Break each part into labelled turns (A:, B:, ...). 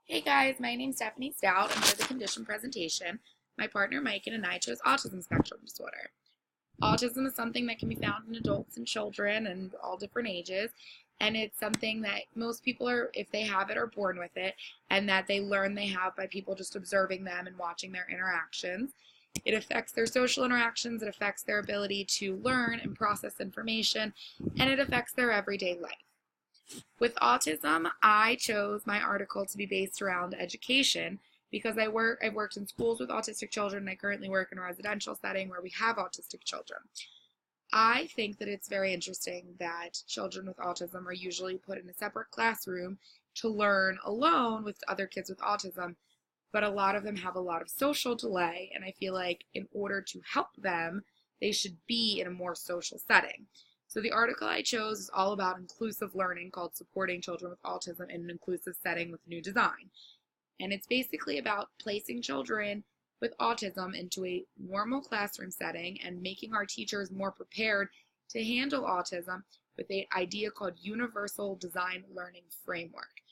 A: Hey guys, my name's Stephanie Stout, and for the condition presentation, my partner Mike and I chose autism spectrum disorder. Autism is something that can be found in adults and children and all different ages, and it's something that most people are, if they have it, are born with it, and that they learn they have by people just observing them and watching their interactions. It affects their social interactions, it affects their ability to learn and process information, and it affects their everyday life. With autism, I chose my article to be based around education because I've worked in schools with autistic children, and I currently work in a residential setting where we have autistic children. I think that it's very interesting that children with autism are usually put in a separate classroom to learn alone with other kids with autism, but a lot of them have a lot of social delay, and I feel like in order to help them, they should be in a more social setting. So the article I chose is all about inclusive learning, called Supporting Children with Autism in an Inclusive Setting with New Design. And it's basically about placing children with autism into a normal classroom setting and making our teachers more prepared to handle autism with an idea called Universal Design Learning Framework,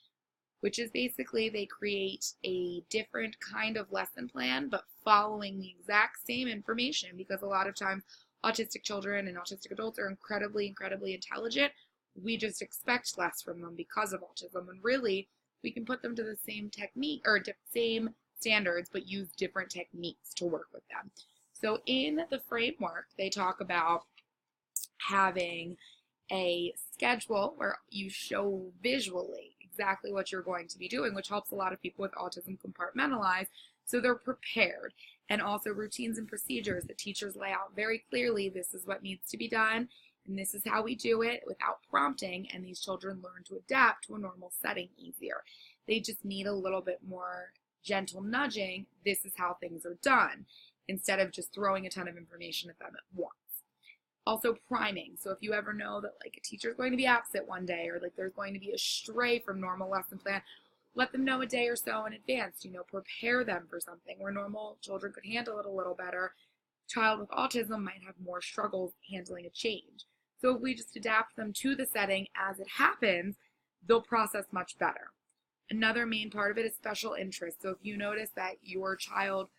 A: which is basically they create a different kind of lesson plan but following the exact same information, because a lot of times autistic children and autistic adults are incredibly intelligent. We just expect less from them because of autism, and really we can put them to the same technique or same standards but use different techniques to work with them. So in the framework, they talk about having a schedule where you show visually exactly what you're going to be doing, which helps a lot of people with autism compartmentalize so they're prepared. And also routines and procedures that teachers lay out very clearly. This is what needs to be done, and this is how we do it without prompting, and these children learn to adapt to a normal setting easier. They just need a little bit more gentle nudging. This is how things are done, instead of just throwing a ton of information at them at once. Also priming. So if you ever know that like a teacher is going to be absent one day, or like there's going to be a stray from normal lesson plan, let them know a day or so in advance. Prepare them for something where normal children could handle it a little better. A child with autism might have more struggles handling a change. So if we just adapt them to the setting as it happens, they'll process much better. Another main part of it is special interest. So if you notice that your child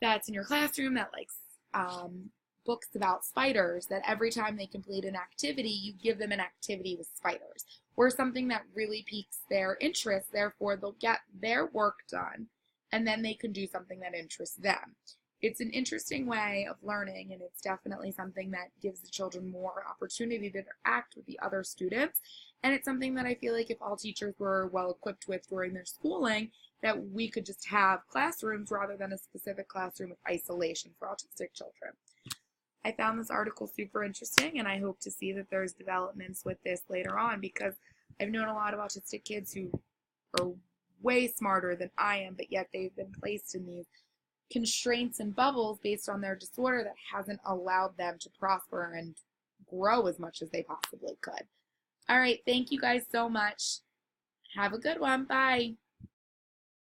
A: that's in your classroom that likes books about spiders, that every time they complete an activity, you give them an activity with spiders, or something that really piques their interest, therefore they'll get their work done, and then they can do something that interests them. It's an interesting way of learning, and it's definitely something that gives the children more opportunity to interact with the other students, and it's something that I feel like if all teachers were well equipped with during their schooling, that we could just have classrooms rather than a specific classroom with isolation for autistic children. I found this article super interesting, and I hope to see that there's developments with this later on, because I've known a lot of autistic kids who are way smarter than I am, but yet they've been placed in these constraints and bubbles based on their disorder that hasn't allowed them to prosper and grow as much as they possibly could. All right, thank you guys so much. Have a good one. Bye.